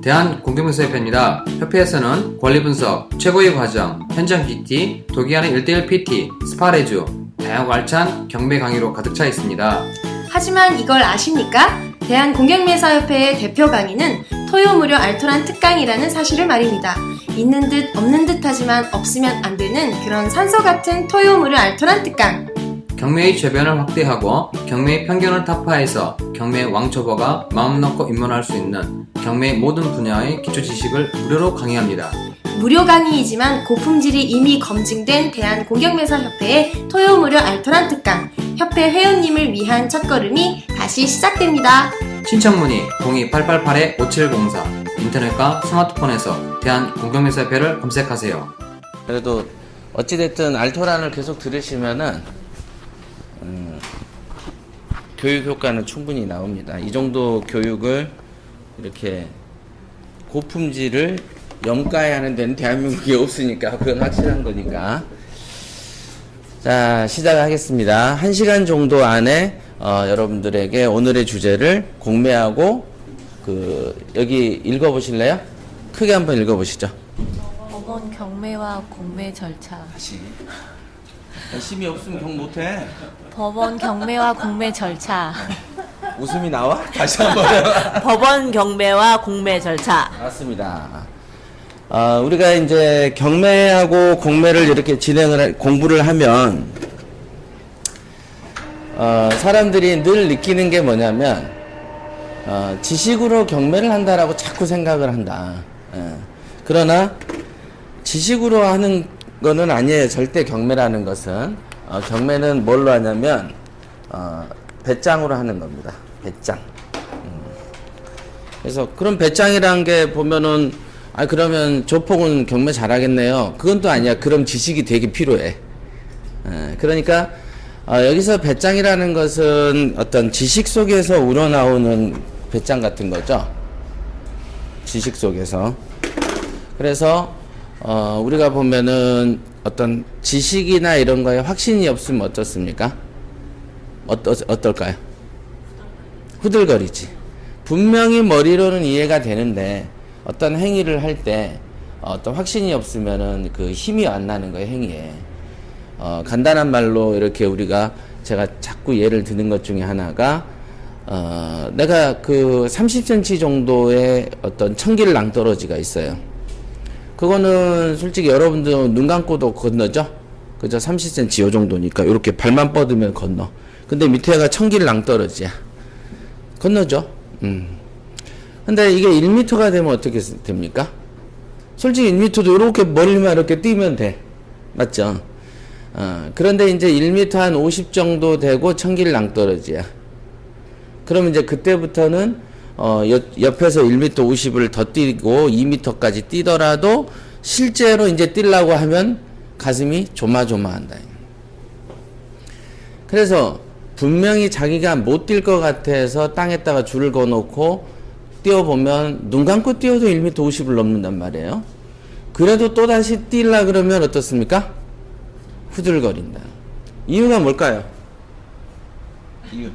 대한공경명사협회입니다. 협회에서는 권리분석, 최고의 과정, 현장 PT, 도기하는 1:1 PT, 스파레주, 다양하고 알찬 경매 강의로 가득 차 있습니다. 하지만 이걸 아십니까? 대한공경매사협회의 대표 강의는 토요 무료 알토란 특강이라는 사실을 말입니다. 있는 듯 없는 듯 하지만 없으면 안 되는 그런 산소 같은 토요 무료 알토란 특강. 경매의 죄변을 확대하고 경매의 편견을 타파해서 경매의 왕초보가 마음 놓고 입문할 수 있는 경매의 모든 분야의 기초 지식을 무료로 강의합니다. 무료 강의이지만 고품질이 이미 검증된 대한공경매사협회의 토요 무료 알토란 특강. 협회 회원님을 위한 첫걸음이 다시 시작됩니다. 신청 문의 02888-5704 인터넷과 스마트폰에서 대한공경매사협회를 검색하세요. 그래도 어찌됐든 알토란을 계속 들으시면은 교육 효과는 충분히 나옵니다. 이 정도 교육을 이렇게 고품질을 염가해야 하는 데는 대한민국에 없으니까 그건 확실한 거니까. 자, 시작하겠습니다. 1시간 정도 안에 여러분들에게 오늘의 주제를 공매하고 여기 읽어보실래요? 크게 한번 읽어보시죠. 법원 경매와 공매 절차. 다시. 심이 없으면 경 못해. 법원 경매와 공매 절차. 웃음이 나와? 다시 한번. 법원 경매와 공매 절차. 맞습니다. 우리가 이제 경매하고 공매를 이렇게 공부를 하면, 사람들이 늘 느끼는 게 뭐냐면, 지식으로 경매를 한다라고 자꾸 생각을 한다. 그러나, 지식으로 하는 거는 아니에요. 절대 경매라는 것은. 경매는 뭘로 하냐면, 배짱으로 하는 겁니다. 배짱. 그래서 그런 배짱이라는 게 보면은, 그러면 조폭은 경매 잘하겠네요. 그건 또 아니야. 그럼 지식이 되게 필요해. 그러니까, 여기서 배짱이라는 것은 어떤 지식 속에서 우러나오는 배짱 같은 거죠. 지식 속에서. 그래서, 우리가 보면은 어떤 지식이나 이런 거에 확신이 없으면 어떻습니까? 어떨까요? 후들거리지. 분명히 머리로는 이해가 되는데 어떤 행위를 할 때 어떤 확신이 없으면은 그 힘이 안 나는 거예요, 행위에. 간단한 말로 이렇게 제가 자꾸 예를 드는 것 중에 하나가, 내가 30cm 정도의 어떤 청길 낭떠러지가 있어요. 그거는 솔직히 여러분들 눈 감고도 건너죠? 그죠? 30cm 요 정도니까 이렇게 발만 뻗으면 건너. 근데 밑에가 청길 낭떠러지야. 건너죠? 근데 이게 1m가 되면 어떻게 됩니까? 솔직히 1m도 이렇게 머리만 이렇게 뛰면 돼. 맞죠? 그런데 이제 1m 한 50 정도 되고 청길 낭떠러지야. 그럼 이제 그때부터는 옆에서 1m 50을 더 뛰고 2m까지 뛰더라도 실제로 이제 뛰려고 하면 가슴이 조마조마한다. 그래서 분명히 자기가 못 뛸 것 같아서 땅에다가 줄을 그어놓고 뛰어보면 눈 감고 뛰어도 1m 50을 넘는단 말이에요. 그래도 또다시 뛰려 그러면 어떻습니까? 후들거린다. 이유가 뭘까요? 이유.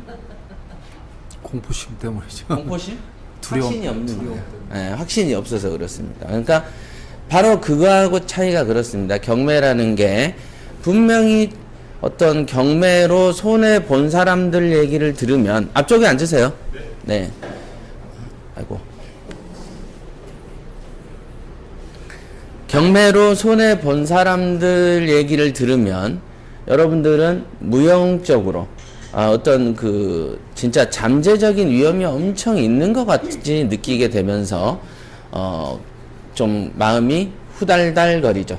공포심 때문이죠. 공포심? 두려움. 확신이 없는 거예요. 네, 확신이 없어서 그렇습니다. 그러니까 바로 그거하고 차이가 그렇습니다. 경매라는 게 분명히 어떤 경매로 손해 본 사람들 얘기를 들으면 앞쪽에 앉으세요. 네. 아이고. 경매로 손해 본 사람들 얘기를 들으면 여러분들은 무형적으로 어떤 진짜 잠재적인 위험이 엄청 있는 것 같이 느끼게 되면서 좀 마음이 후달달거리죠.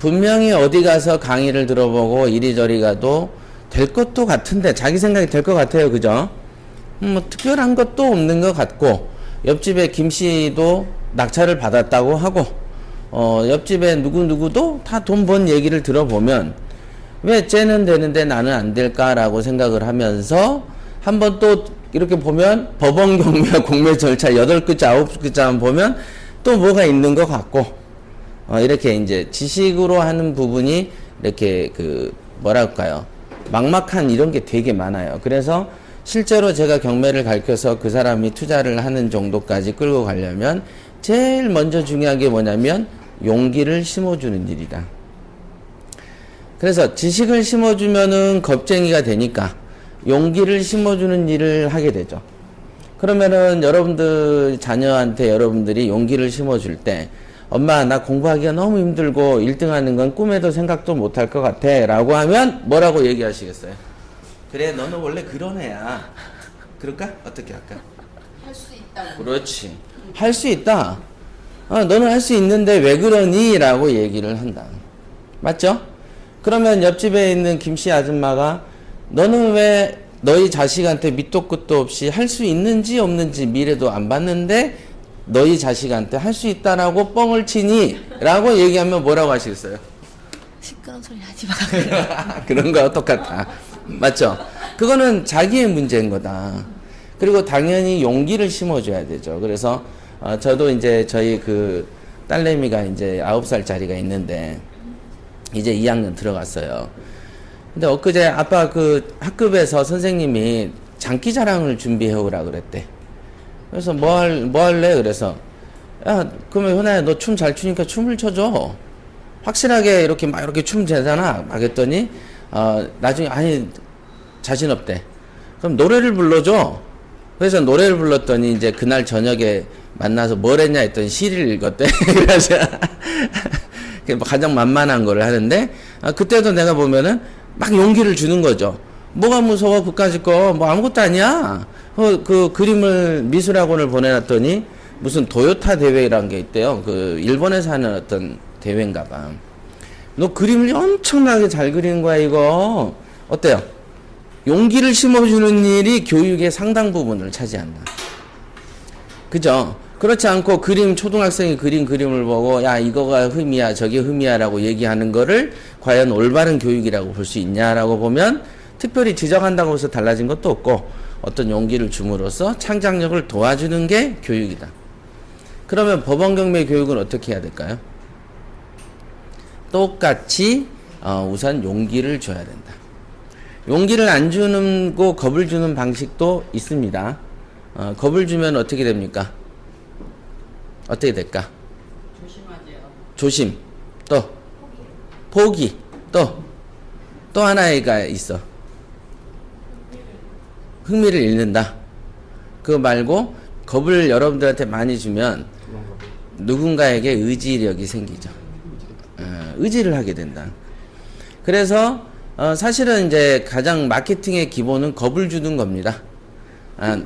분명히 어디 가서 강의를 들어보고 이리저리 가도 될 것도 같은데 자기 생각이 될 것 같아요. 그죠? 뭐 특별한 것도 없는 것 같고 옆집에 김씨도 낙찰을 받았다고 하고 옆집에 누구누구도 다 돈 번 얘기를 들어보면 왜 쟤는 되는데 나는 안 될까라고 생각을 하면서 한번 또 이렇게 보면 법원 경매와 공매 절차 8글자 9글자만 보면 또 뭐가 있는 것 같고 이렇게 이제 지식으로 하는 부분이 이렇게 뭐랄까요 막막한 이런 게 되게 많아요. 그래서 실제로 제가 경매를 가르쳐서 그 사람이 투자를 하는 정도까지 끌고 가려면 제일 먼저 중요한 게 뭐냐면 용기를 심어주는 일이다. 그래서 지식을 심어주면은 겁쟁이가 되니까 용기를 심어주는 일을 하게 되죠. 그러면은 여러분들 자녀한테 여러분들이 용기를 심어줄 때 엄마 나 공부하기가 너무 힘들고 1등 하는 건 꿈에도 생각도 못할 것 같아 라고 하면 뭐라고 얘기하시겠어요? 그래 너는 원래 그런 애야. 그럴까? 어떻게 할까? 할 수 있다고. 그렇지. 할 수 있다. 너는 할 수 있는데 왜 그러니? 라고 얘기를 한다. 맞죠? 그러면 옆집에 있는 김씨 아줌마가 너는 왜 너희 자식한테 밑도 끝도 없이 할 수 있는지 없는지 미래도 안 봤는데 너희 자식한테 할 수 있다라고 뻥을 치니? 라고 얘기하면 뭐라고 하시겠어요? 시끄러운 소리 하지 마. 그런 거 똑같아. 맞죠? 그거는 자기의 문제인 거다. 그리고 당연히 용기를 심어줘야 되죠. 그래서 저도 이제 저희 그 딸내미가 이제 9살짜리가 있는데 이제 2학년 들어갔어요. 근데 엊그제 아빠 그 학급에서 선생님이 장기자랑을 준비해 오라 그랬대. 그래서 뭐 할래? 그래서 야 그러면 현아야 너 춤 잘 추니까 춤을 춰줘. 확실하게 이렇게 막 이렇게 춤 되잖아. 막 했더니 나중에 아니 자신 없대. 그럼 노래를 불러줘. 그래서 노래를 불렀더니 이제 그날 저녁에 만나서 뭘 했냐 했더니 시를 읽었대. 그래서 가장 만만한 거를 하는데 그때도 내가 보면은 막 용기를 주는 거죠. 뭐가 무서워 그까짓 거 뭐 아무것도 아니야. 그 그림을 미술학원을 보내놨더니 무슨 도요타 대회라는 게 있대요. 그 일본에서 하는 어떤 대회인가 봐. 너 그림을 엄청나게 잘 그리는 거야 이거. 어때요? 용기를 심어주는 일이 교육의 상당 부분을 차지한다. 그죠? 그렇지 않고 초등학생이 그린 그림을 보고 야 이거가 흠이야 저게 흠이야 라고 얘기하는 거를 과연 올바른 교육이라고 볼 수 있냐라고 보면 특별히 지적한다고 해서 달라진 것도 없고 어떤 용기를 줌으로써 창작력을 도와주는 게 교육이다. 그러면 법원경매 교육은 어떻게 해야 될까요? 똑같이 우선 용기를 줘야 된다. 용기를 안 주는 거 겁을 주는 방식도 있습니다. 겁을 주면 어떻게 됩니까? 어떻게 될까? 조심. 또 포기. 또 하나가 있어. 흥미를 잃는다. 그거 말고 겁을 여러분들한테 많이 주면 누군가에게 의지력이 생기죠. 의지를 하게 된다. 그래서 사실은 이제 가장 마케팅의 기본은 겁을 주는 겁니다.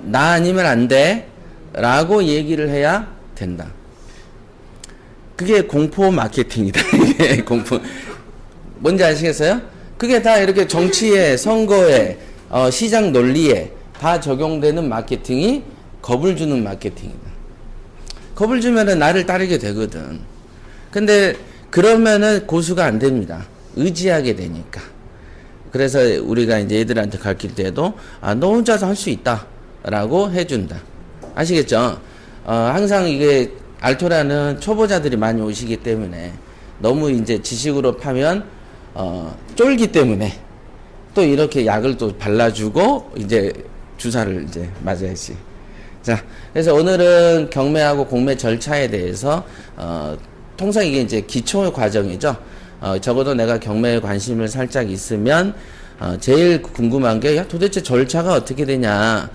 나 아니면 안 돼 라고 얘기를 해야 된다. 그게 공포 마케팅이다. 이게 공포. 뭔지 아시겠어요? 그게 다 이렇게 정치에, 선거에, 시장 논리에 다 적용되는 마케팅이 겁을 주는 마케팅이다. 겁을 주면은 나를 따르게 되거든. 근데 그러면은 고수가 안 됩니다. 의지하게 되니까. 그래서 우리가 이제 애들한테 가르칠 때도 너 혼자서 할 수 있다 라고 해준다. 아시겠죠? 항상 이게 알토라는 초보자들이 많이 오시기 때문에 너무 이제 지식으로 파면 쫄기 때문에 또 이렇게 약을 또 발라주고 이제 주사를 이제 맞아야지. 자, 그래서 오늘은 경매하고 공매 절차에 대해서 통상 이게 이제 기초 과정이죠. 적어도 내가 경매에 관심을 살짝 있으면 제일 궁금한 게 야, 도대체 절차가 어떻게 되냐.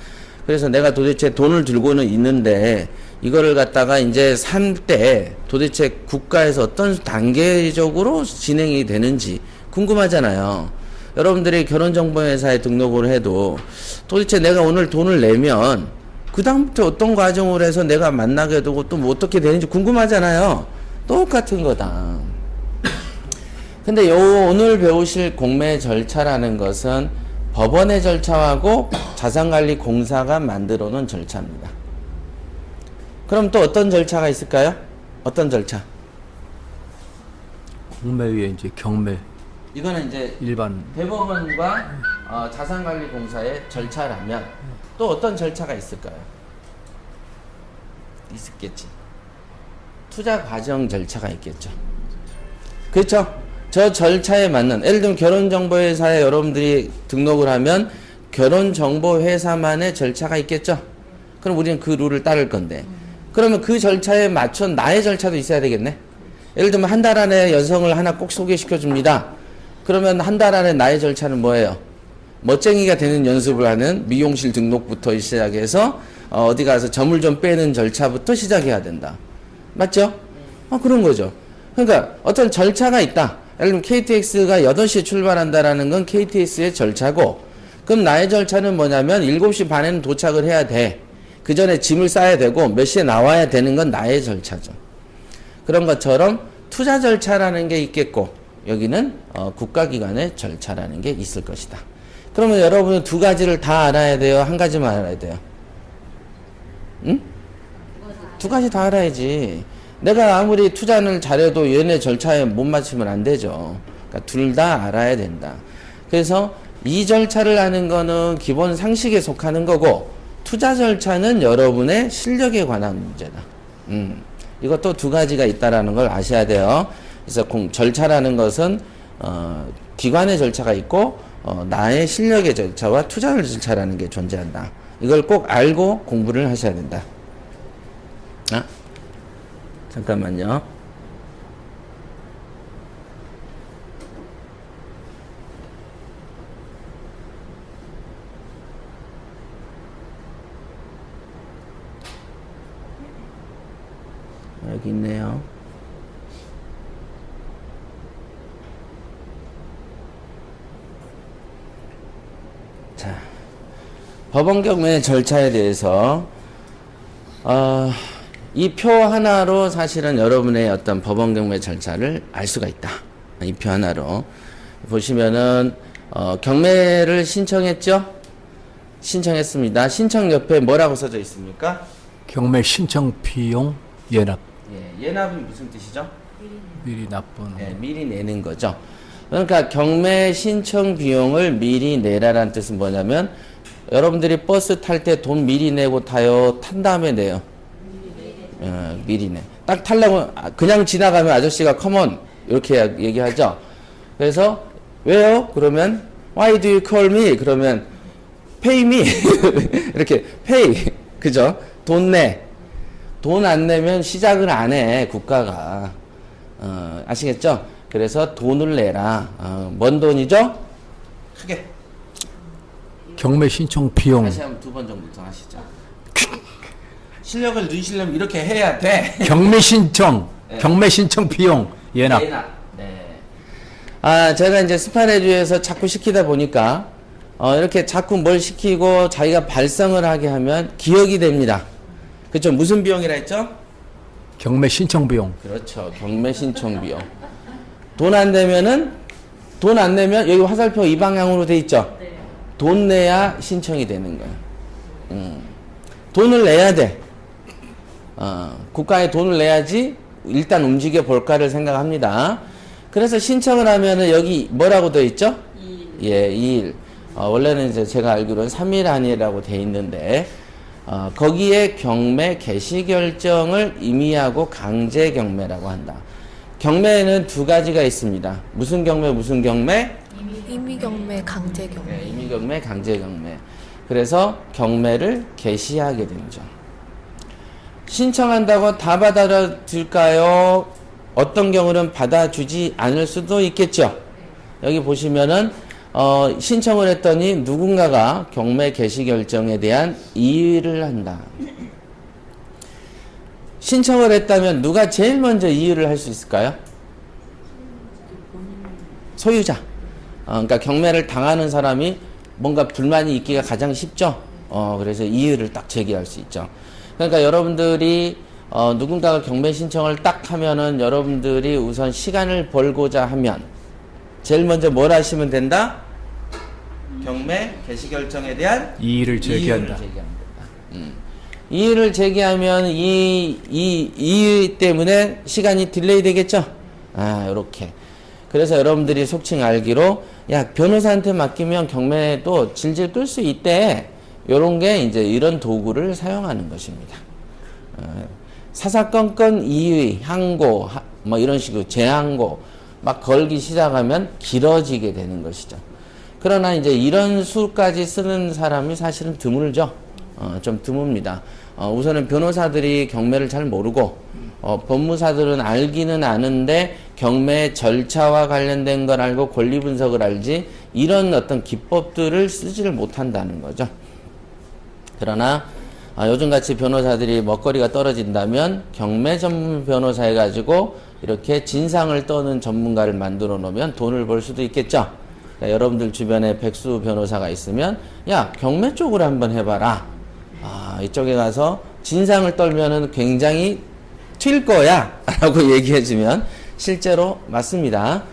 그래서 내가 도대체 돈을 들고는 있는데 이거를 갖다가 이제 산 때 도대체 국가에서 어떤 단계적으로 진행이 되는지 궁금하잖아요. 여러분들이 결혼정보회사에 등록을 해도 도대체 내가 오늘 돈을 내면 그 다음부터 어떤 과정을 해서 내가 만나게 되고 또 뭐 어떻게 되는지 궁금하잖아요. 똑같은 거다. 근데 오늘 배우실 공매 절차라는 것은 법원의 절차하고 자산관리공사가 만들어 놓은 절차입니다. 그럼 또 어떤 절차가 있을까요? 어떤 절차? 공매 위에 이제 경매 이거는 이제 일반 대법원과 자산관리공사의 절차라면 또 어떤 절차가 있을까요? 있겠지. 투자 과정 절차가 있겠죠. 그렇죠? 저 절차에 맞는 예를 들면 결혼정보회사에 여러분들이 등록을 하면 결혼정보회사만의 절차가 있겠죠? 그럼 우리는 그 룰을 따를 건데. 그러면 그 절차에 맞춘 나의 절차도 있어야 되겠네? 예를 들면 한 달 안에 여성을 하나 꼭 소개시켜 줍니다. 그러면 한 달 안에 나의 절차는 뭐예요? 멋쟁이가 되는 연습을 하는 미용실 등록부터 시작해서 어디 가서 점을 좀 빼는 절차부터 시작해야 된다. 맞죠? 그런 거죠. 그러니까 어떤 절차가 있다. 예를 들면 KTX가 8시에 출발한다라는 건 KTX의 절차고, 그럼 나의 절차는 뭐냐면 7시 반에는 도착을 해야 돼. 그 전에 짐을 싸야 되고 몇 시에 나와야 되는 건 나의 절차죠. 그런 것처럼 투자 절차라는 게 있겠고, 여기는 국가기관의 절차라는 게 있을 것이다. 그러면 여러분은 두 가지를 다 알아야 돼요? 한 가지만 알아야 돼요? 응? 두 가지 다 알아야지. 내가 아무리 투자를 잘해도 얘네 절차에 못 맞추면 안 되죠. 그러니까 둘 다 알아야 된다. 그래서 이 절차를 아는 거는 기본 상식에 속하는 거고, 투자 절차는 여러분의 실력에 관한 문제다. 이것도 두 가지가 있다라는 걸 아셔야 돼요. 그래서 절차라는 것은 기관의 절차가 있고 나의 실력의 절차와 투자 절차라는 게 존재한다. 이걸 꼭 알고 공부를 하셔야 된다. 잠깐만요. 여기 있네요. 자, 법원 경매 절차에 대해서 이 표 하나로 사실은 여러분의 어떤 법원 경매 절차를 알 수가 있다. 이 표 하나로 보시면은 경매를 신청했죠? 신청했습니다. 신청 옆에 뭐라고 써져 있습니까? 경매 신청 비용 예납. 예, 예납이 무슨 뜻이죠? 미리 납부는. 네, 미리 내는 거죠. 그러니까 경매 신청 비용을 미리 내라라는 뜻은 뭐냐면, 여러분들이 버스 탈 때 돈 미리 내고 타요? 탄 다음에 내요? 미리 내. 딱 타려고 그냥 지나가면 아저씨가 컴온 이렇게 얘기하죠. 그래서 왜요? 그러면 why do you call me? 그러면 pay me 이렇게 pay, 그죠? 돈 내. 돈 안 내면 시작을 안 해, 국가가. 아시겠죠? 그래서 돈을 내라. 뭔 돈이죠? 크게. 경매 신청 비용. 다시 한번 두 번 정도 더 하시죠. 실력을 넣으시려면 이렇게 해야 돼. 경매 신청. 네. 경매 신청 비용 예납. 네. 제가 이제 스파레주에서 자꾸 시키다 보니까, 이렇게 자꾸 뭘 시키고 자기가 발성을 하게 하면 기억이 됩니다. 그렇죠? 무슨 비용이라 했죠? 경매 신청 비용. 그렇죠. 경매 신청 비용. 돈 안 내면 여기 화살표 이 방향으로 돼 있죠? 돈 내야 신청이 되는 거야. 돈을 내야 돼. 국가에 돈을 내야지 일단 움직여 볼까를 생각합니다. 그래서 신청을 하면은 여기 뭐라고 돼 있죠? 2일. 예, 2일. 원래는 이제 제가 알기로는 3일 안이라고 돼 있는데, 거기에 경매 개시 결정을 임의하고 강제 경매라고 한다. 경매에는 두 가지가 있습니다. 무슨 경매, 무슨 경매? 임의 경매, 강제 경매. 네, 임의 경매, 강제 경매. 그래서 경매를 개시하게 되죠. 신청한다고 다 받아줄까요? 어떤 경우는 받아주지 않을 수도 있겠죠. 여기 보시면은 신청을 했더니 누군가가 경매 개시 결정에 대한 이의를 한다. 신청을 했다면 누가 제일 먼저 이의를 할 수 있을까요? 소유자. 그러니까 경매를 당하는 사람이 뭔가 불만이 있기가 가장 쉽죠. 그래서 이의를 딱 제기할 수 있죠. 그러니까 여러분들이 누군가가 경매 신청을 딱 하면은 여러분들이 우선 시간을 벌고자 하면 제일 먼저 뭘 하시면 된다? 경매 개시 결정에 대한 이의를 제기한다. 이의를 제기하면 이 이의 때문에 시간이 딜레이 되겠죠? 요렇게. 그래서 여러분들이 속칭 알기로, 야, 변호사한테 맡기면 경매도 질질 끌 수 있대. 요런 게 이제 이런 도구를 사용하는 것입니다. 사사건건 이의, 항고, 뭐 이런 식으로 재항고 막 걸기 시작하면 길어지게 되는 것이죠. 그러나 이제 이런 수까지 쓰는 사람이 사실은 드물죠. 좀 드뭅니다. 우선은 변호사들이 경매를 잘 모르고, 법무사들은 알기는 아는데 경매 절차와 관련된 걸 알고 권리 분석을 알지 이런 어떤 기법들을 쓰지를 못한다는 거죠. 그러나 요즘같이 변호사들이 먹거리가 떨어진다면 경매 전문 변호사 해가지고 이렇게 진상을 떠는 전문가를 만들어 놓으면 돈을 벌 수도 있겠죠. 그러니까 여러분들 주변에 백수 변호사가 있으면 야 경매 쪽으로 한번 해봐라. 이쪽에 가서 진상을 떨면은 굉장히 튈 거야 라고 얘기해주면 실제로 맞습니다.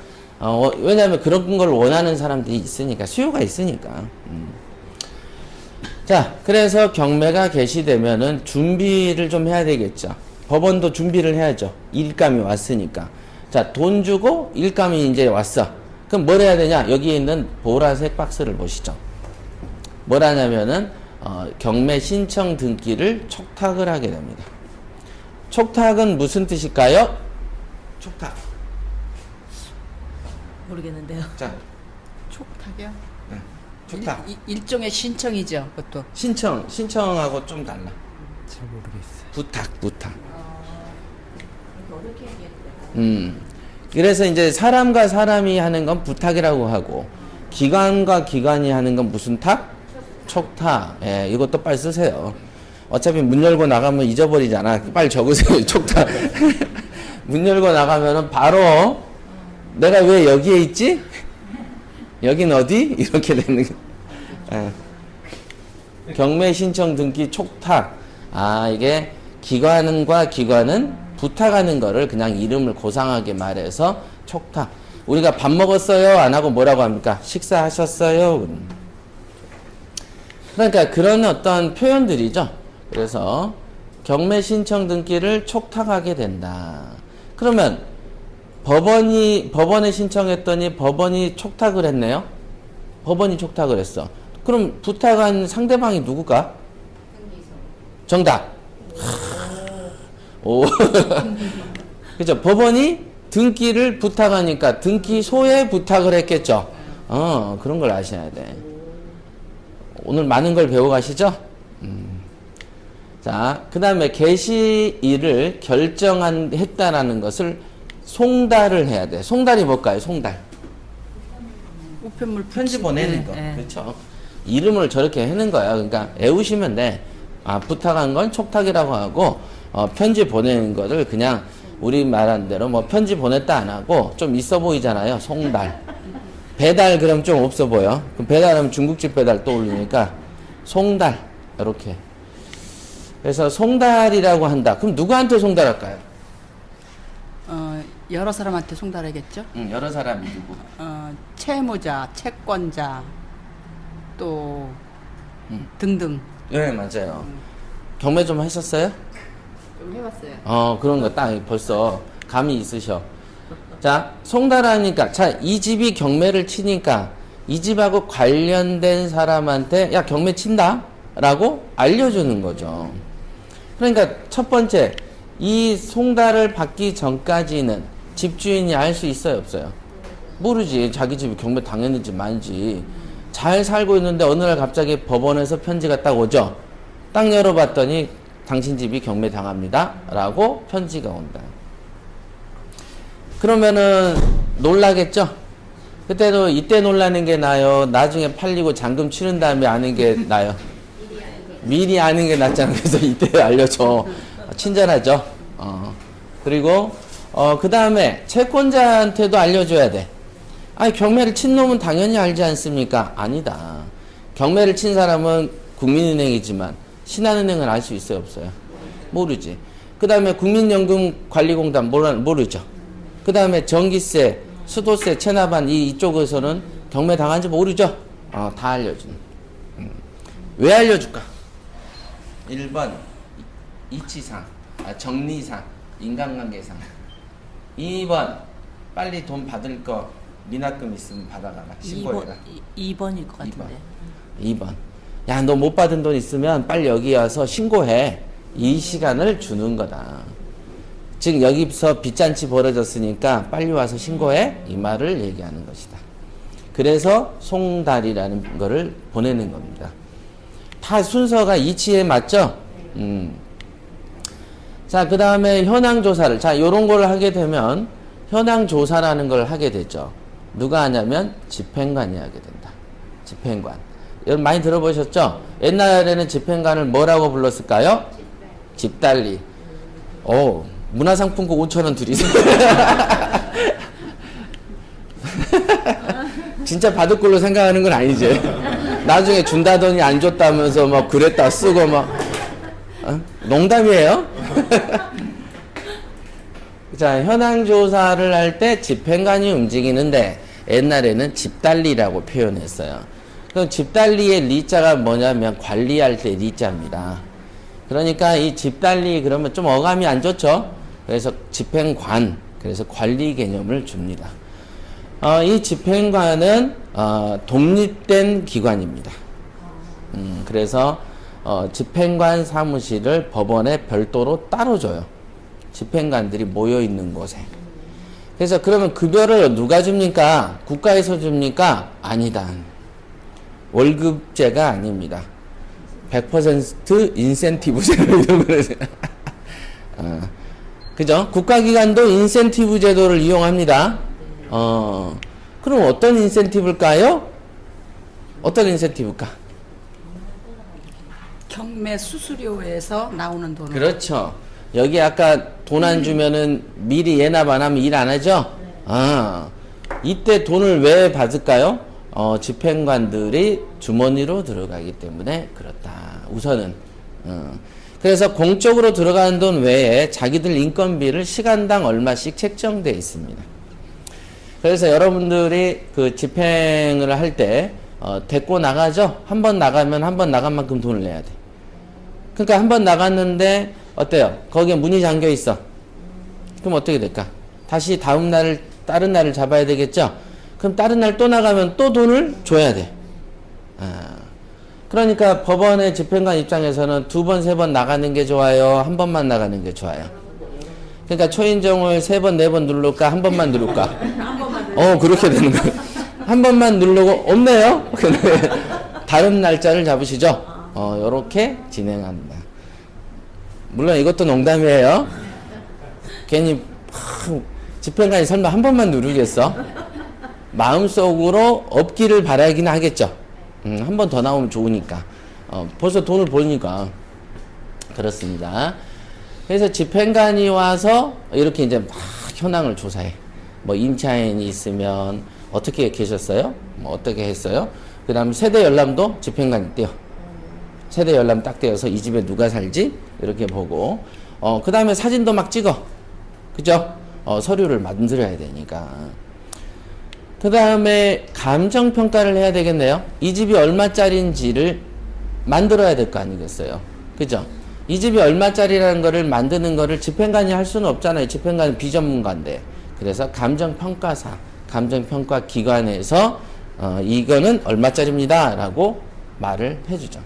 왜냐하면 그런 걸 원하는 사람들이 있으니까, 수요가 있으니까. 자, 그래서 경매가 개시되면은 준비를 좀 해야 되겠죠. 법원도 준비를 해야죠. 일감이 왔으니까. 자, 돈 주고 일감이 이제 왔어. 그럼 뭘 해야 되냐? 여기에 있는 보라색 박스를 보시죠. 뭘 하냐면은 경매 신청 등기를 촉탁을 하게 됩니다. 촉탁은 무슨 뜻일까요? 촉탁. 모르겠는데요. 자, 촉탁이요? 네. 촉탁. 일종의 신청이죠, 그것도. 신청하고 좀 달라. 잘 모르겠어요. 부탁. 그래서 이제 사람과 사람이 하는 건 부탁이라고 하고, 기관과 기관이 하는 건 무슨 탁? 촉탁. 예, 이것도 빨리 쓰세요. 어차피 문 열고 나가면 잊어버리잖아. 빨리 적으세요. 촉탁. 문 열고 나가면은 바로 내가 왜 여기에 있지? 여긴 어디? 이렇게 되는 거. 예. 경매 신청 등기 촉탁. 이게 기관과 기관은 부탁하는 거를 그냥 이름을 고상하게 말해서 촉탁. 우리가 밥 먹었어요? 안 하고 뭐라고 합니까? 식사하셨어요? 그러니까 그런 어떤 표현들이죠. 그래서 경매 신청 등기를 촉탁하게 된다. 그러면 법원에 신청했더니 법원이 촉탁을 했네요. 법원이 촉탁을 했어. 그럼 부탁한 상대방이 누굴까? 정답. 오. 그죠? 법원이 등기를 부탁하니까 등기소에 부탁을 했겠죠. 그런 걸 아셔야 돼. 오늘 많은 걸 배워가시죠? 자, 그 다음에 개시일을 결정했다라는 것을 송달을 해야 돼. 송달이 뭘까요? 송달. 우편물 편지 보내는 거. 네. 그렇죠. 이름을 저렇게 해는 거야. 그러니까 외우시면 돼. 부탁한 건 촉탁이라고 하고, 편지 보내는 거를 그냥 우리 말한 대로 뭐 편지 보냈다 안 하고 좀 있어 보이잖아요. 송달. 배달 그럼 좀 없어 보여. 그럼 배달하면 중국집 배달 떠올리니까 송달. 이렇게. 그래서 송달이라고 한다. 그럼 누구한테 송달할까요? 여러 사람한테 송달하겠죠? 여러 사람이 누구? 채무자, 채권자, 또 등등. 네, 맞아요. 경매 좀 하셨어요? 좀 해봤어요. 그런 거 딱 벌써 감이 있으셔. 자, 송달하니까, 자, 이 집이 경매를 치니까 이 집하고 관련된 사람한테 야, 경매 친다? 라고 알려주는 거죠. 그러니까 첫 번째, 이 송달을 받기 전까지는 집주인이 알 수 있어요, 없어요? 모르지. 자기 집이 경매 당했는지 말지. 잘 살고 있는데 어느 날 갑자기 법원에서 편지가 딱 오죠. 딱 열어봤더니 당신 집이 경매 당합니다. 라고 편지가 온다. 그러면은 놀라겠죠? 그때도 이때 놀라는 게 나아요? 나중에 팔리고 잔금 치른 다음에 아는 게 나아요? 미리 아는 게 낫잖아. 그래서 이때 알려줘. 친절하죠? 그리고 그 다음에 채권자한테도 알려줘야 돼. 경매를 친 놈은 당연히 알지 않습니까? 아니다. 경매를 친 사람은 국민은행이지만 신한은행은 알 수 있어요, 없어요? 모르지. 그 다음에 국민연금관리공단 모르죠. 그 다음에 전기세, 수도세, 체납한 이쪽에서는 경매 당한지 모르죠? 다 알려주는. 왜 알려줄까? 1번 이치상, 정리상, 인간관계상. 2번 빨리 돈 받을 거 미납금 있으면 받아가라. 신고해라. 2번일 것 같은데. 2번. 야, 너 못 받은 돈 있으면 빨리 여기 와서 신고해. 이 시간을 주는 거다. 즉 여기서 빚잔치 벌어졌으니까 빨리 와서 신고해. 이 말을 얘기하는 것이다. 그래서 송달이라는 거를 보내는 겁니다. 다 순서가 이치에 맞죠? 자, 그 다음에 현황조사를, 자, 요런 걸 하게 되면 현황조사라는 걸 하게 되죠. 누가 하냐면 집행관이 하게 된다. 집행관. 여러분 많이 들어보셨죠? 옛날에는 집행관을 뭐라고 불렀을까요? 집달리. 오, 문화상품권 5,000원 드리세요. 진짜 받을 걸로 생각하는 건 아니지. 나중에 준다더니 안 줬다면서 막 그랬다 쓰고 막 농담이에요. 자, 현황조사를 할 때 집행관이 움직이는데 옛날에는 집달리라고 표현했어요. 그럼 집달리의 리자가 뭐냐면 관리할 때 리자입니다. 그러니까 이 집달리 그러면 좀 어감이 안 좋죠. 그래서 집행관, 그래서 관리 개념을 줍니다. 이 집행관은 독립된 기관입니다. 그래서 집행관 사무실을 법원에 별도로 따로 줘요. 집행관들이 모여 있는 곳에. 그래서 그러면 급여를 누가 줍니까? 국가에서 줍니까? 아니다. 월급제가 아닙니다. 100% 인센티브제로 이런 거를. 그죠? 국가기관도 인센티브 제도를 이용합니다. 그럼 어떤 인센티브일까요? 어떤 인센티브일까? 경매 수수료에서 나오는 돈을. 그렇죠. 여기 아까 돈 안 주면은 미리 예납 안 하면 일 안 하죠? 이때 돈을 왜 받을까요? 집행관들이 주머니로 들어가기 때문에 그렇다. 우선은. 그래서 공적으로 들어가는 돈 외에 자기들 인건비를 시간당 얼마씩 책정되어 있습니다. 그래서 여러분들이 그 집행을 할 때, 데리고 나가죠? 한 번 나가면 한 번 나간 만큼 돈을 내야 돼. 그러니까 한 번 나갔는데, 어때요? 거기에 문이 잠겨 있어. 그럼 어떻게 될까? 다시 다음 날을, 다른 날을 잡아야 되겠죠? 그럼 다른 날 또 나가면 또 돈을 줘야 돼. 그러니까 법원의 집행관 입장에서는 두 번, 세 번 나가는 게 좋아요? 한 번만 나가는 게 좋아요? 그러니까 초인종을 세 번, 네 번 누를까? 한 번만 누를까? 그렇게 되는 거예요. 한 번만 누르고, 없네요? 근데 다른 날짜를 잡으시죠? 요렇게 진행합니다. 물론 이것도 농담이에요. 괜히, 집행관이 설마 한 번만 누르겠어? 마음속으로 없기를 바라긴 하겠죠. 한 번 더 나오면 좋으니까. 벌써 돈을 벌니까. 그렇습니다. 그래서 집행관이 와서 이렇게 이제 막 현황을 조사해. 뭐 임차인이 있으면 어떻게 계셨어요? 뭐 어떻게 했어요? 그 다음에 세대 열람도 집행관이 떼요. 세대 열람 딱 떼어서 이 집에 누가 살지? 이렇게 보고. 그 다음에 사진도 막 찍어. 그죠? 서류를 만들어야 되니까. 그 다음에 감정평가를 해야 되겠네요. 이 집이 얼마짜리인지를 만들어야 될 거 아니겠어요. 그죠? 이 집이 얼마짜리라는 거를 만드는 거를 집행관이 할 수는 없잖아요. 집행관은 비전문가인데. 그래서 감정평가사, 감정평가 기관에서 이거는 얼마짜리입니다 라고 말을 해주죠.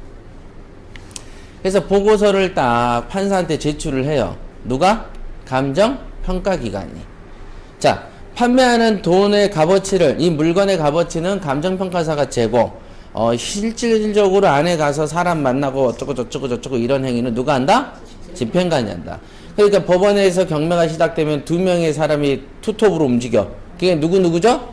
그래서 보고서를 딱 판사한테 제출을 해요. 누가? 감정평가기관이. 자, 판매하는 돈의 값어치를, 이 물건의 값어치는 감정평가사가 재고, 실질적으로 안에 가서 사람 만나고 어쩌고 이런 행위는 누가 한다? 집행관이 한다. 그러니까 법원에서 경매가 시작되면 두 명의 사람이 투톱으로 움직여. 그게 누구죠?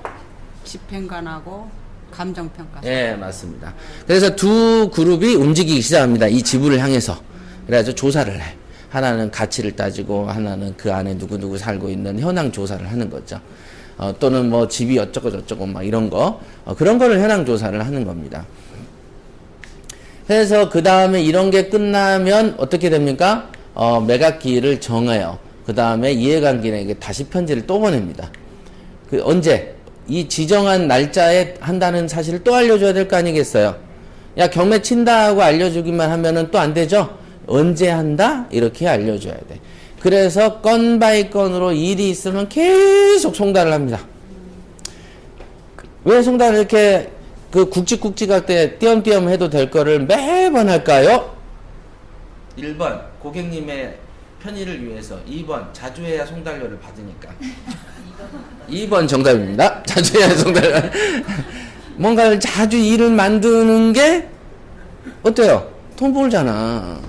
집행관하고 감정평가. 예, 맞습니다. 그래서 두 그룹이 움직이기 시작합니다. 이 지부를 향해서. 그래가지고 조사를 해. 하나는 가치를 따지고, 하나는 그 안에 누구 살고 있는 현황 조사를 하는 거죠. 또는 뭐 집이 어쩌고 막 이런 거. 그런 거를 현황 조사를 하는 겁니다. 그래서 그 다음에 이런 게 끝나면 어떻게 됩니까? 매각기일을 정해요. 그 다음에 이해관계인에게 다시 편지를 또 보냅니다. 언제? 이 지정한 날짜에 한다는 사실을 또 알려줘야 될 거 아니겠어요? 야, 경매 친다 하고 알려주기만 하면은 또 안 되죠? 언제 한다? 이렇게 알려줘야 돼. 그래서 건 바이 건으로 일이 있으면 계속 송달을 합니다. 왜 송달을 이렇게 굵직굵직할 때 띄엄띄엄 해도 될 거를 매번 할까요? 1번 고객님의 편의를 위해서 2번 자주 해야 송달료를 받으니까 2번 정답입니다. 자주 해야 송달료. 뭔가를 자주 일을 만드는 게 어때요? 돈 벌잖아.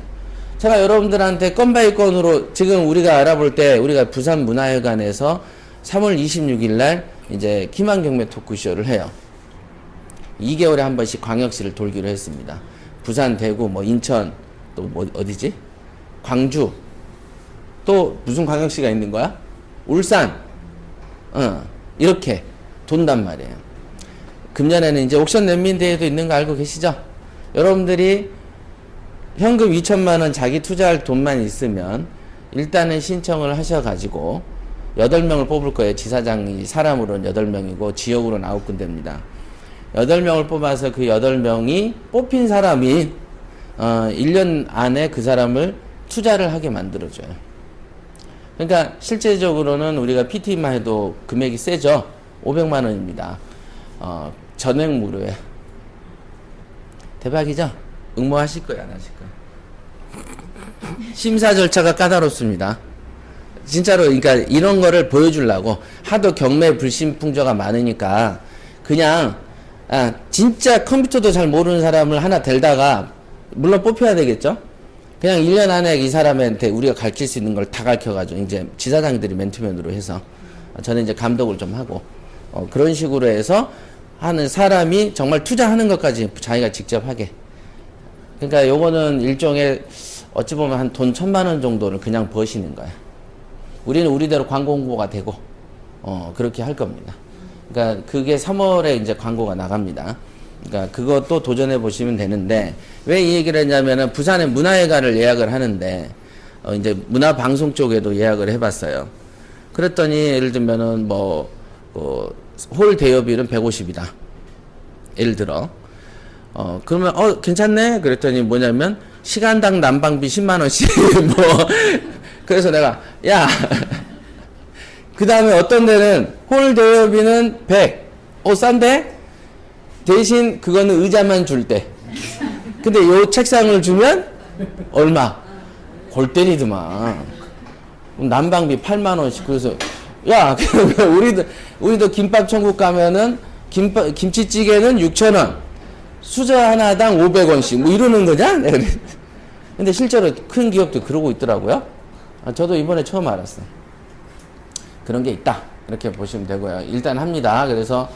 제가 여러분들한테 건 바이 건으로 지금 우리가 알아볼 때 우리가 부산문화회관에서 3월 26일 날 이제 김한경매 토크쇼를 해요. 2개월에 한 번씩 광역시를 돌기로 했습니다. 부산, 대구, 뭐 인천, 또 뭐 어디지? 광주. 또 무슨 광역시가 있는 거야? 울산. 이렇게 돈단 말이에요. 금년에는 이제 옥션 랜민대회도 있는 거 알고 계시죠? 여러분들이 현금 2천만 원 자기 투자할 돈만 있으면 일단은 신청을 하셔가지고 8명을 뽑을 거예요. 지사장이 사람으로는 8명이고 지역으로는 9군데입니다. 8명을 뽑아서 그 8명이 뽑힌 사람이 1년 안에 그 사람을 투자를 하게 만들어줘요. 그러니까 실제적으로는 우리가 PT만 해도 금액이 세죠. 500만 원입니다. 전액 무료에. 대박이죠? 응모하실 거예요, 안 하실 거예요? 심사 절차가 까다롭습니다. 진짜로, 그러니까 이런 거를 보여주려고 하도 경매 불신풍조가 많으니까 그냥 진짜 컴퓨터도 잘 모르는 사람을 하나 데려다가 물론 뽑혀야 되겠죠? 그냥 1년 안에 이 사람한테 우리가 가르칠 수 있는 걸 다 가르쳐가지고 이제 지사장들이 맨투맨으로 해서 저는 이제 감독을 좀 하고 그런 식으로 해서 하는 사람이 정말 투자하는 것까지 자기가 직접 하게. 그러니까 요거는 일종의 어찌 보면 한 돈 1,000만 원 정도를 그냥 버시는 거야. 우리는 우리대로 광고 홍보가 되고 그렇게 할 겁니다. 그러니까 그게 3월에 이제 광고가 나갑니다. 그러니까 그것도 도전해 보시면 되는데 왜 이 얘기를 했냐면은 부산에 문화회관을 예약을 하는데 이제 문화방송 쪽에도 예약을 해봤어요. 그랬더니 예를 들면은 홀 대여비는 150이다. 예를 들어. 그러면 괜찮네. 그랬더니 뭐냐면 시간당 난방비 10만 원씩 그래서 내가 야 그 다음에 어떤 데는 홀 대여비는 100. 싼데? 대신 그거는 의자만 줄 때. 근데 요 책상을 주면 얼마? 골 때리더만. 난방비 8만 원씩. 그래서 야 그러면 우리도 김밥 천국 가면은 김치찌개는 6,000원. 수저 하나당 500원씩 뭐 이러는 거냐? 근데 실제로 큰 기업도 그러고 있더라고요. 저도 이번에 처음 알았어요. 그런 게 있다. 이렇게 보시면 되고요. 일단 합니다. 그래서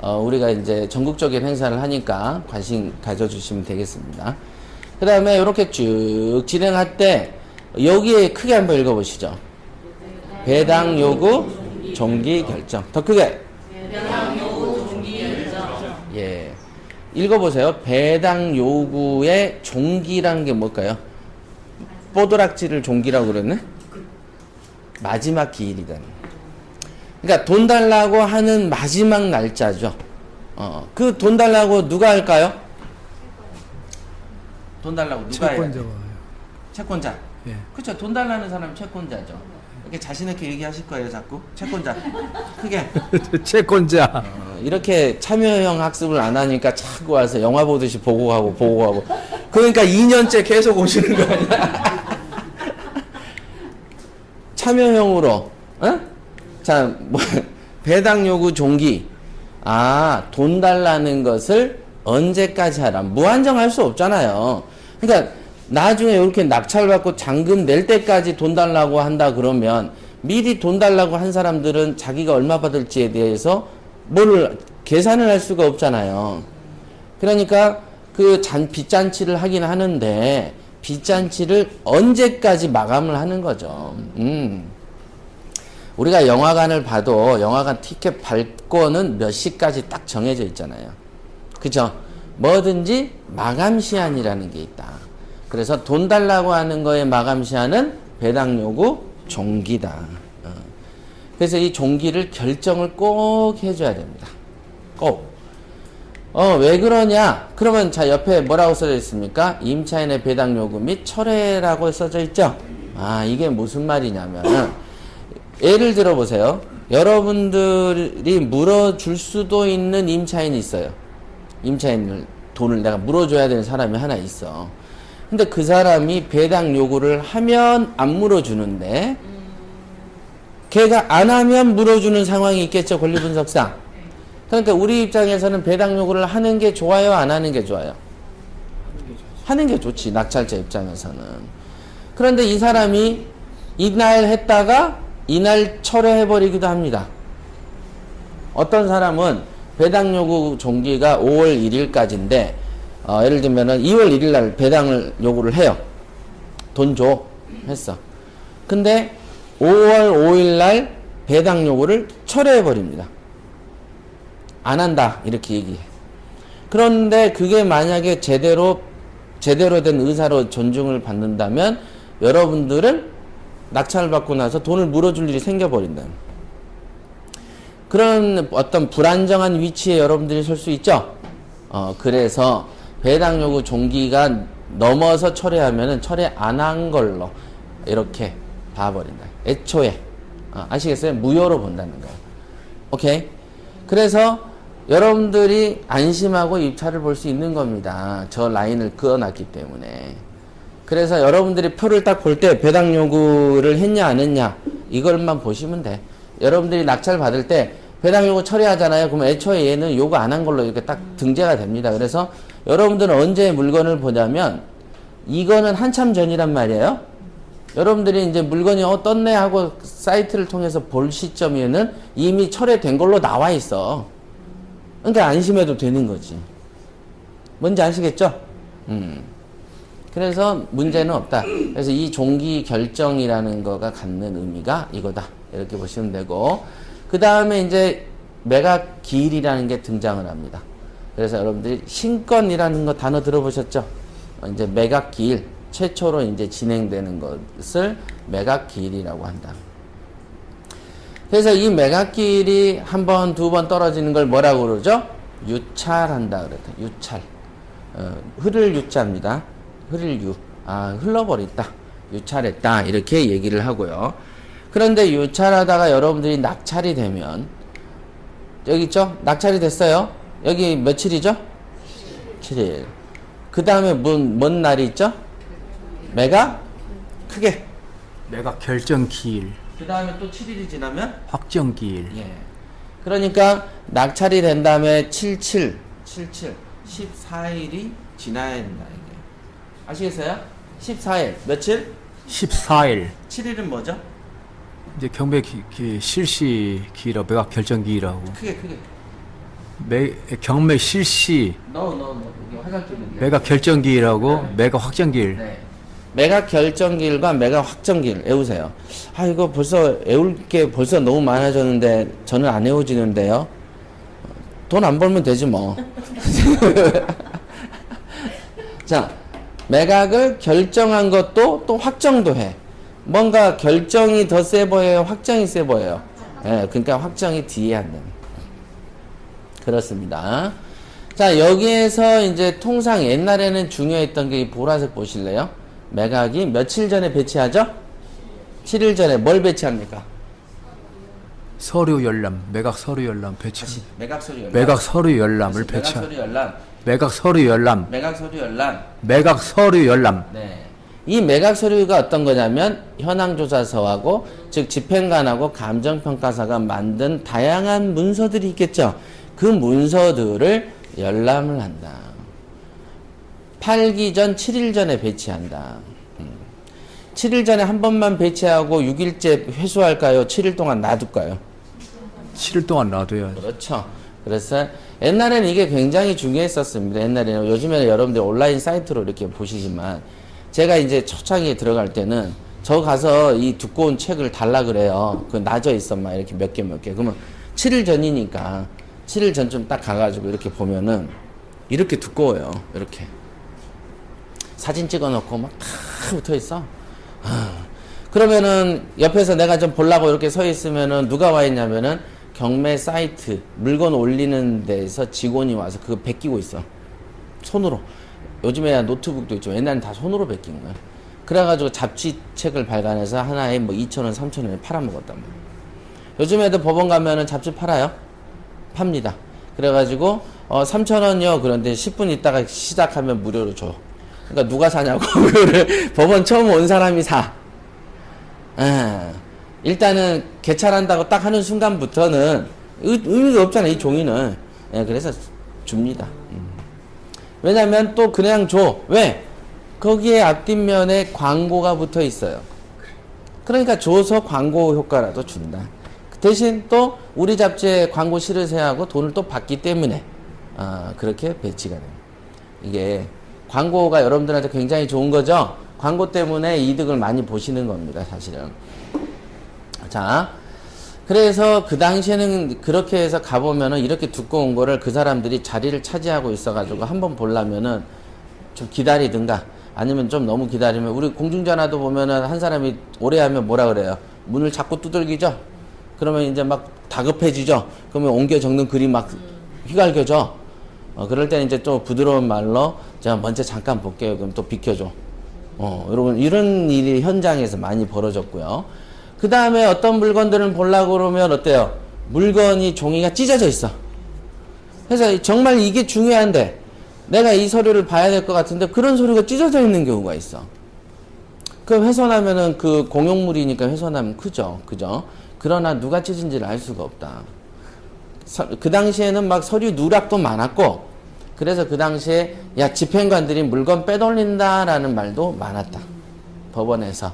우리가 이제 전국적인 행사를 하니까 관심 가져주시면 되겠습니다. 그 다음에 이렇게 쭉 진행할 때 여기에 크게 한번 읽어보시죠. 배당 요구 종기 결정. 더 크게. 배당 요구 종기 결정. 예. 읽어보세요. 배당 요구의 종기란 게 뭘까요? 뽀드락지를 종기라고 그랬네? 마지막 기일이다. 그러니까 돈 달라고 하는 마지막 날짜죠. 그 돈 달라고 누가 할까요? 돈 달라고 누가 해요? 채권자가. 채권자. 예. 그렇죠. 돈 달라는 사람은 채권자죠. 이렇게 자신 있게 얘기하실 거예요, 자꾸. 채권자. 크게. 채권자. 이렇게 참여형 학습을 안 하니까 자꾸 와서 영화 보듯이 보고 가고. 그러니까 2년째 계속 오시는 거 아니야? 참여형으로, 자, 배당 요구 종기. 돈 달라는 것을 언제까지 하라. 무한정 할 수 없잖아요. 그러니까 나중에 이렇게 낙찰받고 잔금 낼 때까지 돈 달라고 한다 그러면 미리 돈 달라고 한 사람들은 자기가 얼마 받을지에 대해서 뭘 계산을 할 수가 없잖아요. 그러니까 그 빚잔치를 하긴 하는데 빚잔치를 언제까지 마감을 하는 거죠. 우리가 영화관을 봐도 영화관 티켓 발권은 몇 시까지 딱 정해져 있잖아요. 그죠? 뭐든지 마감 시한이라는 게 있다. 그래서 돈 달라고 하는 거의 마감 시한은 배당 요구 종기다. 그래서 이 종기를 결정을 꼭 해줘야 됩니다. 꼭. 왜 그러냐? 그러면 자 옆에 뭐라고 써져 있습니까? 임차인의 배당 요구 및 철회라고 써져 있죠? 이게 무슨 말이냐면 예를 들어 보세요. 여러분들이 물어줄 수도 있는 임차인이 있어요. 임차인을 돈을 내가 물어줘야 되는 사람이 하나 있어. 근데 그 사람이 배당 요구를 하면 안 물어주는데 걔가 안 하면 물어주는 상황이 있겠죠, 권리분석상. 그러니까 우리 입장에서는 배당 요구를 하는 게 좋아요, 안 하는 게 좋아요? 하는 게 좋지, 낙찰자 입장에서는. 그런데 이 사람이 이날 했다가 이날 철회해버리기도 합니다. 어떤 사람은 배당 요구 종기가 5월 1일까지인데 예를 들면은 2월 1일 날 배당을 요구를 해요. 돈 줘. 했어. 근데 5월 5일 날 배당 요구를 철회해버립니다. 안 한다. 이렇게 얘기해. 그런데 그게 만약에 제대로 된 의사로 존중을 받는다면 여러분들은 낙찰을 받고 나서 돈을 물어줄 일이 생겨버린다. 그런 어떤 불안정한 위치에 여러분들이 설 수 있죠? 그래서 배당 요구 종기가 넘어서 철회하면은 철회 안 한 걸로 이렇게 봐버린다. 애초에. 아시겠어요? 무효로 본다는 거예요. 오케이? 그래서 여러분들이 안심하고 입찰을 볼 수 있는 겁니다. 저 라인을 그어놨기 때문에. 그래서 여러분들이 표를 딱 볼 때 배당 요구를 했냐 안 했냐 이걸만 보시면 돼. 여러분들이 낙찰 받을 때 배당 요구 처리하잖아요. 그럼 애초에 얘는 요구 안 한 걸로 이렇게 딱 등재가 됩니다. 그래서 여러분들은 언제 물건을 보냐면 이거는 한참 전이란 말이에요. 여러분들이 이제 물건이 떴네 하고 사이트를 통해서 볼 시점에는 이미 철회된 걸로 나와 있어. 그러니까 안심해도 되는 거지. 뭔지 아시겠죠? 그래서 문제는 없다. 그래서 이 종기 결정이라는 거가 갖는 의미가 이거다. 이렇게 보시면 되고, 그 다음에 이제 매각 기일이라는 게 등장을 합니다. 그래서 여러분들이 신건이라는 거 단어 들어보셨죠? 이제 매각 기일, 최초로 이제 진행되는 것을 매각 기일이라고 한다. 그래서 이 매각 기일이 한 번, 두 번 떨어지는 걸 뭐라고 그러죠? 유찰한다 그랬다. 유찰. 흐를 유자입니다. 흐를 유. 흘러버렸다. 유찰했다. 이렇게 얘기를 하고요. 그런데 유찰하다가 여러분들이 낙찰이 되면, 여기 있죠? 낙찰이 됐어요. 여기 며칠이죠? 7일. 그 다음에 뭔 날이 있죠? 매각? 크게. 매각 결정 기일, 그 다음에 또 7일이 지나면? 확정 기일. 예. 그러니까 낙찰이 된 다음에 14일이 지나야 된다. 이게. 아시겠어요? 14일. 며칠? 14일. 7일은 뭐죠? 이제 경매 실시 기일하고 매각 결정 기일하고 크게. 경매 실시 No. 이게 화장실인데. 매각 결정 기일하고 매각 확정 기일. 네. 매각 결정기일과 매각 확정기일 외우세요. 이거 벌써 외울 게 벌써 너무 많아졌는데 저는 안 외워지는데요. 돈 안 벌면 되지 뭐. 자, 매각을 결정한 것도 또 확정도 해. 뭔가 결정이 더 세 보여요? 확정이 세 보여요? 예, 그러니까 확정이 뒤에 한다. 그렇습니다. 자, 여기에서 이제 통상 옛날에는 중요했던 게 이 보라색 보실래요? 매각이 며칠 전에 배치하죠? 7일 전에 뭘 배치합니까? 서류 열람, 매각 서류 열람 배치. 매각 서류 열람. 매각 서류 열람을 매각 배치. 서류 열람. 매각 서류 열람. 매각 서류 열람. 매각 서류 열람. 네. 이 매각 서류가 어떤 거냐면 현황조사서하고 즉 집행관하고 감정평가사가 만든 다양한 문서들이 있겠죠. 그 문서들을 열람을 한다. 팔기 전 7일 전에 배치한다. 7일 전에 한 번만 배치하고 6일째 회수할까요? 7일 동안 놔둘까요? 7일 동안 놔둬야. 그렇죠. 그래서 옛날에는 이게 굉장히 중요했었습니다. 옛날에는. 요즘에는 여러분들 온라인 사이트로 이렇게 보시지만 제가 이제 초창기에 들어갈 때는 저 가서 이 두꺼운 책을 달라 그래요. 그 놔져 있어 막 이렇게 몇 개. 그러면 7일 전이니까 7일 전쯤 딱 가가지고 이렇게 보면은 이렇게 두꺼워요. 이렇게. 사진 찍어놓고 막 다 붙어 있어. 그러면은 옆에서 내가 좀 보려고 이렇게 서 있으면은 누가 와 있냐면은 경매 사이트 물건 올리는 데서 직원이 와서 그거 베끼고 있어. 손으로. 요즘에야 노트북도 있죠. 옛날엔 다 손으로 베낀 거야. 그래가지고 잡지책을 발간해서 하나에 뭐 2,000원, 3,000원에 팔아먹었단 말이야. 요즘에도 법원 가면은 잡지 팔아요? 팝니다. 그래가지고 3,000원이요. 그런데 10분 있다가 시작하면 무료로 줘. 그러니까 누가 사냐고. 그거를 법원 처음 온 사람이 사. 일단은 개찰한다고 딱 하는 순간부터는 의미가 없잖아, 이 종이는. 그래서 줍니다. 왜냐면 또 그냥 줘. 왜? 거기에 앞뒷면에 광고가 붙어 있어요. 그러니까 줘서 광고 효과라도 준다. 대신 또 우리 잡지에 광고 실으세요 하고 돈을 또 받기 때문에 그렇게 배치가 됩니다. 이게 광고가 여러분들한테 굉장히 좋은 거죠. 광고 때문에 이득을 많이 보시는 겁니다, 사실은. 자, 그래서 그 당시에는 그렇게 해서 가보면은 이렇게 두꺼운 거를 그 사람들이 자리를 차지하고 있어가지고 한번 보려면은 좀 기다리든가 아니면 좀 너무 기다리면, 우리 공중전화도 보면은 한 사람이 오래 하면 뭐라 그래요? 문을 자꾸 두들기죠? 그러면 이제 막 다급해지죠? 그러면 옮겨 적는 글이 막 휘갈겨져. 그럴 때는 이제 또 부드러운 말로 제가 먼저 잠깐 볼게요. 그럼 또 비켜줘. 여러분, 이런 일이 현장에서 많이 벌어졌고요. 그 다음에 어떤 물건들을 보려고 그러면 어때요? 물건이 종이가 찢어져 있어. 그래서 정말 이게 중요한데 내가 이 서류를 봐야 될 것 같은데 그런 서류가 찢어져 있는 경우가 있어. 그럼 훼손하면은 그 공용물이니까 훼손하면 크죠. 그죠? 그러나 누가 찢은지를 알 수가 없다. 그 당시에는 막 서류 누락도 많았고, 그래서 그 당시에 야, 집행관들이 물건 빼돌린다라는 말도 많았다. 법원에서.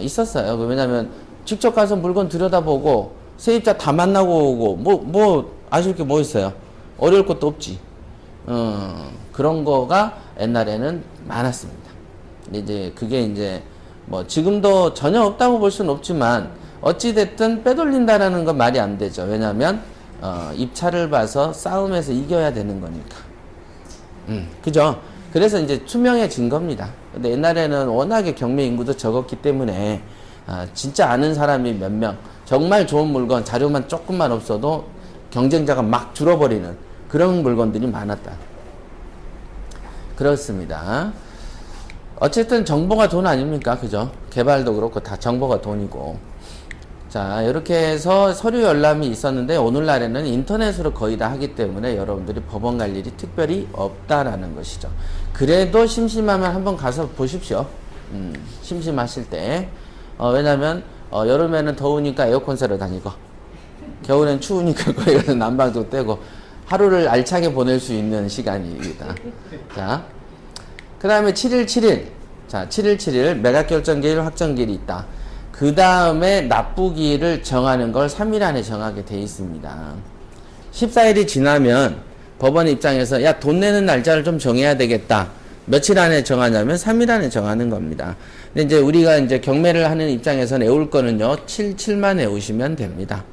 있었어요. 왜냐면 직접 가서 물건 들여다보고 세입자 다 만나고 오고 뭐 아실 게 뭐 있어요? 어려울 것도 없지. 그런 거가 옛날에는 많았습니다. 이제 그게 이제 뭐 지금도 전혀 없다고 볼 수는 없지만 어찌됐든 빼돌린다라는 건 말이 안 되죠. 왜냐면 입찰을 봐서 싸움에서 이겨야 되는 거니까. 그죠? 그래서 이제 투명해진 겁니다. 근데 옛날에는 워낙에 경매 인구도 적었기 때문에 진짜 아는 사람이 몇 명, 정말 좋은 물건 자료만 조금만 없어도 경쟁자가 막 줄어버리는 그런 물건들이 많았다. 그렇습니다. 어쨌든 정보가 돈 아닙니까? 그죠? 개발도 그렇고 다 정보가 돈이고. 자, 이렇게 해서 서류 열람이 있었는데 오늘날에는 인터넷으로 거의 다 하기 때문에 여러분들이 법원 갈 일이 특별히 없다라는 것이죠. 그래도 심심하면 한번 가서 보십시오. 심심하실 때. 왜냐면 여름에는 더우니까 에어컨 쐬러 다니고 겨울엔 추우니까 거기 가서 난방도 떼고 하루를 알차게 보낼 수 있는 시간입니다. 자, 그 다음에 7일. 자, 7일 매각결정기일, 확정기일이 있다. 그 다음에 납부기일을 정하는 걸 3일 안에 정하게 돼 있습니다. 14일이 지나면 법원 입장에서 야, 돈 내는 날짜를 좀 정해야 되겠다. 며칠 안에 정하냐면 3일 안에 정하는 겁니다. 근데 이제 우리가 이제 경매를 하는 입장에서 내올 거는요, 7만 내오시면 됩니다.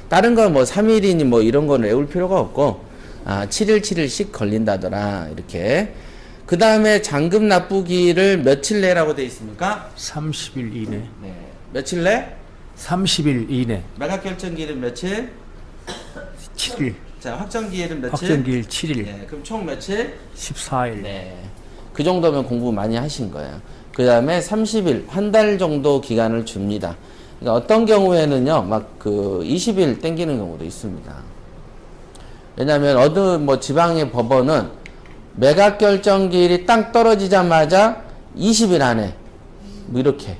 다른 거 뭐 3일이니 뭐 이런 거는 외울 필요가 없고, 7일씩 걸린다더라. 이렇게. 그 다음에 잔금 납부기를 며칠 내라고 돼 있습니까? 30일 이내. 네. 며칠 내? 30일 이내. 매각결정기일은 며칠? 7일. 자, 확정기일은 며칠? 확정기일 7일. 네. 그럼 총 며칠? 14일. 네. 그 정도면 공부 많이 하신 거예요. 그 다음에 30일, 한 달 정도 기간을 줍니다. 그러니까 어떤 경우에는요, 막 그 20일 땡기는 경우도 있습니다. 왜냐면 어느 뭐 지방의 법원은 매각 결정기일이 딱 떨어지자마자 20일 안에 뭐 이렇게.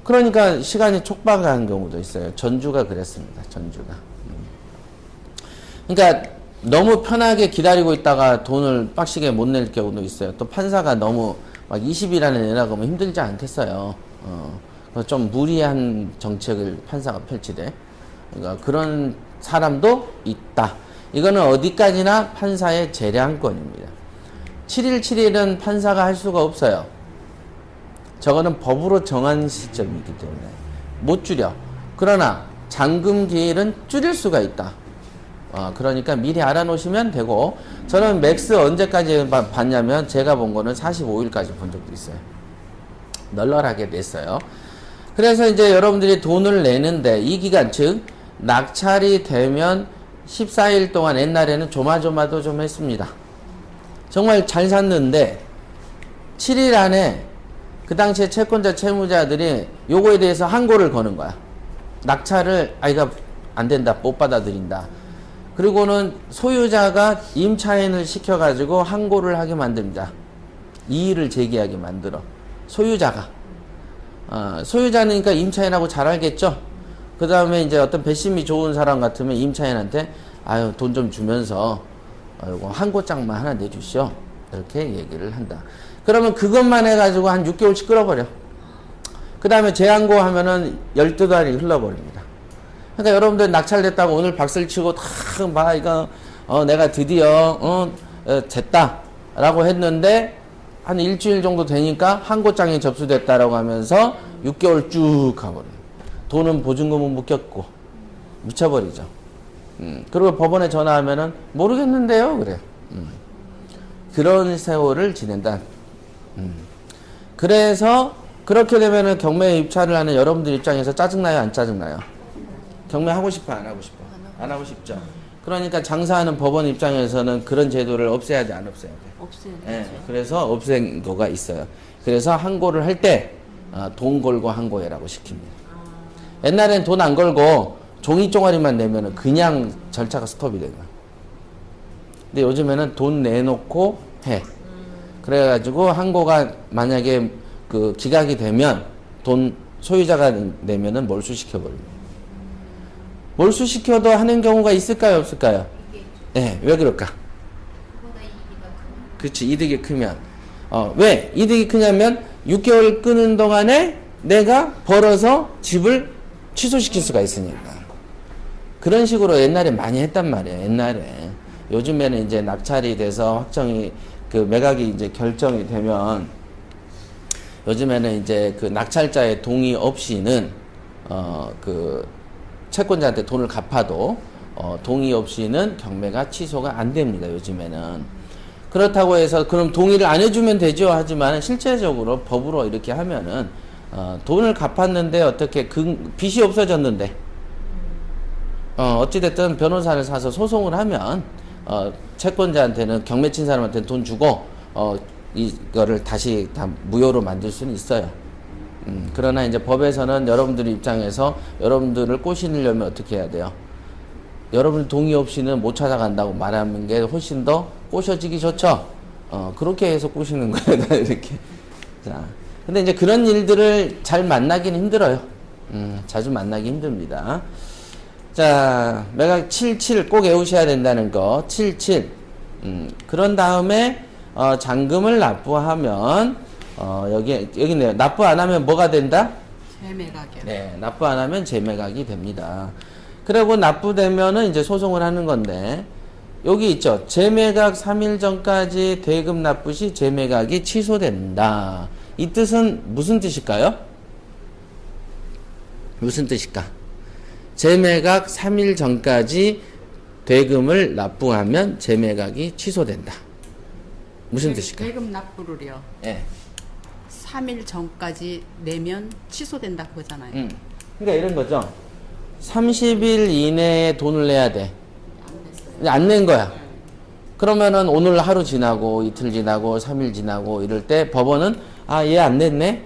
그러니까 시간이 촉박한 경우도 있어요. 전주가 그랬습니다. 전주가. 그러니까 너무 편하게 기다리고 있다가 돈을 빡시게 못 낼 경우도 있어요. 또 판사가 너무 막 20일 안에 내라고 하면 힘들지 않겠어요. 좀 무리한 정책을 판사가 펼치되. 그러니까 그런 사람도 있다. 이거는 어디까지나 판사의 재량권입니다. 7일은 판사가 할 수가 없어요. 저거는 법으로 정한 시점이기 때문에 못 줄여. 그러나 잔금 기일은 줄일 수가 있다. 그러니까 미리 알아놓으시면 되고, 저는 맥스 언제까지 봤냐면 제가 본 거는 45일까지 본 적도 있어요. 널널하게 냈어요. 그래서 이제 여러분들이 돈을 내는데 이 기간, 즉 낙찰이 되면 14일 동안, 옛날에는 조마조마도 좀 했습니다. 정말 잘 샀는데 7일 안에 그 당시에 채권자 채무자들이 요거에 대해서 항고를 거는 거야. 낙찰을 이거 안 된다, 못 받아들인다. 그리고는 소유자가 임차인을 시켜가지고 항고를 하게 만듭니다. 이의를 제기하게 만들어. 소유자가. 소유자니까 임차인하고 잘 알겠죠? 그 다음에 이제 어떤 배심이 좋은 사람 같으면 임차인한테 아유, 돈 좀 주면서 요거 한 곳장만 하나 내주시오. 이렇게 얘기를 한다. 그러면 그것만 해가지고 한 6개월씩 끌어버려. 그 다음에 재항고 하면은 12달이 흘러버립니다. 그러니까 여러분들 낙찰됐다고 오늘 박수를 치고 탁 봐, 이거, 내가 드디어, 됐다. 라고 했는데, 한 일주일 정도 되니까 한 곳장이 접수됐다라고 하면서 6개월 쭉 가버려요. 돈은 보증금은 묶였고, 묻혀버리죠. 그리고 법원에 전화하면은, 모르겠는데요? 그래요. 그런 세월을 지낸다. 그래서, 그렇게 되면은 경매에 입찰을 하는 여러분들 입장에서 짜증나요? 안 짜증나요? 경매 하고 싶어? 안 하고 싶어? 안 하고 싶죠. 그러니까 장사하는 법원 입장에서는 그런 제도를 없애야 돼? 안 없애야 돼? 없애야 되죠. 네, 그래서 없앤 거가 있어요. 그래서 항고를 할 때 돈 걸고 항고해라고 시킵니다. 옛날엔 돈 안 걸고 종이 쪼가리만 내면은 그냥 절차가 스톱이 되는 거야. 근데 요즘에는 돈 내놓고 해. 그래가지고 항고가 만약에 그 기각이 되면 돈 소유자가 내면은 몰수시켜버립니다. 몰수시켜도 하는 경우가 있을까요? 없을까요? 네, 왜 그럴까? 그렇지, 이득이 크면. 왜 이득이 크냐면 6개월 끄는 동안에 내가 벌어서 집을 취소시킬 수가 있으니까. 그런 식으로 옛날에 많이 했단 말이에요. 옛날에. 요즘에는 이제 낙찰이 돼서 확정이 그 매각이 이제 결정이 되면 요즘에는 이제 그 낙찰자의 동의 없이는 그 채권자한테 돈을 갚아도 동의 없이는 경매가 취소가 안 됩니다. 요즘에는. 그렇다고 해서 그럼 동의를 안 해주면 되죠. 하지만 실제적으로 법으로 이렇게 하면은 돈을 갚았는데 어떻게 그 빚이 없어졌는데 어찌됐든 변호사를 사서 소송을 하면 채권자한테는 경매 친 사람한테는 돈 주고 이거를 다시 다 무효로 만들 수는 있어요. 그러나 이제 법에서는 여러분들 입장에서 여러분들을 꼬시려면 어떻게 해야 돼요? 여러분 동의 없이는 못 찾아간다고 말하는 게 훨씬 더 꼬셔지기 좋죠? 그렇게 해서 꼬시는 거예요. 이렇게. 자. 근데 이제 그런 일들을 잘 만나기는 힘들어요. 자주 만나기 힘듭니다. 자, 매각 77 꼭 외우셔야 된다는 거. 77. 그런 다음에, 잔금을 납부하면, 여기 있네요. 납부 안 하면 뭐가 된다? 재매각이요. 네, 납부 안 하면 재매각이 됩니다. 그리고 납부되면은 이제 소송을 하는 건데, 여기 있죠. 재매각 3일 전까지 대금 납부 시 재매각이 취소된다. 이 뜻은 무슨 뜻일까요? 무슨 뜻일까? 재매각 3일 전까지 대금을 납부하면 재매각이 취소된다. 무슨 뜻일까요? 대금 납부를요. 네. 3일 전까지 내면 취소된다 그거잖아요. 그러니까 이런 거죠. 30일 이내에 돈을 내야 돼. 안 낸 거야. 그러면은 오늘 하루 지나고 이틀 지나고 3일 지나고 이럴 때 법원은 얘 안 냈네?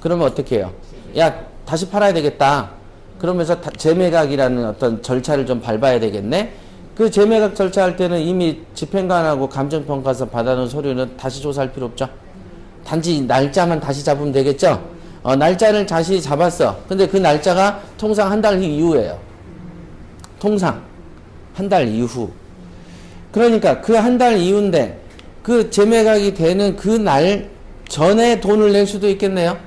그러면 어떻게 해요? 야, 다시 팔아야 되겠다. 그러면서 재매각이라는 어떤 절차를 좀 밟아야 되겠네? 그 재매각 절차할 때는 이미 집행관하고 감정평가서 받아놓은 서류는 다시 조사할 필요 없죠? 단지 날짜만 다시 잡으면 되겠죠? 날짜를 다시 잡았어. 근데 그 날짜가 통상 한 달 이후예요. 통상. 한 달 이후. 그러니까 그 한 달 이후인데 그 재매각이 되는 그 날 전에 돈을 낼 수도 있겠네요.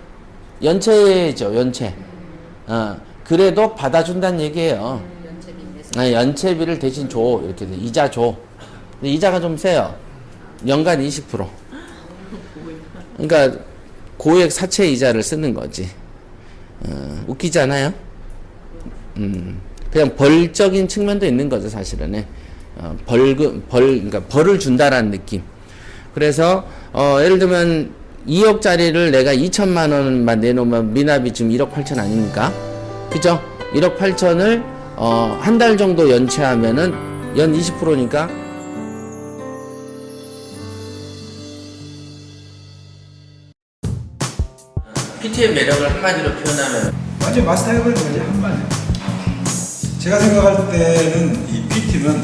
연체죠, 연체. 그래도 받아준다는 얘기예요. 연체비를 대신 줘. 이렇게 돼. 이자 줘. 근데 이자가 좀 세요. 연간 20%. 그러니까 고액 사채 이자를 쓰는 거지. 웃기지 않아요? 그냥 벌적인 측면도 있는 거죠, 사실은. 그러니까 벌을 준다라는 느낌. 그래서, 예를 들면, 2억짜리를 내가 2천만 원만 내놓으면 미납이 지금 1억 8천 아닙니까? 그죠? 1억 8천을, 한 달 정도 연체하면은 연 20%니까. PT의 매력을 한마디로 표현하면 완전 마스터해버린 거지, 한마디. 제가 생각할 때는 이 PT는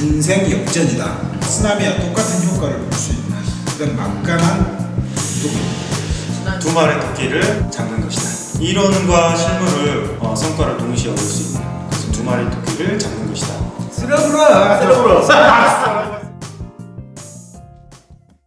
인생 역전이다. 쓰나미와 똑같은 효과를 볼 수 있는 그다음 막강한 도끼. 두 마리 토끼를 잡는 것이다. 이론과 실물을 성과를 동시에 얻을 수 있는 그래서 두 마리 토끼를 잡는 것이다. 쓸어불어.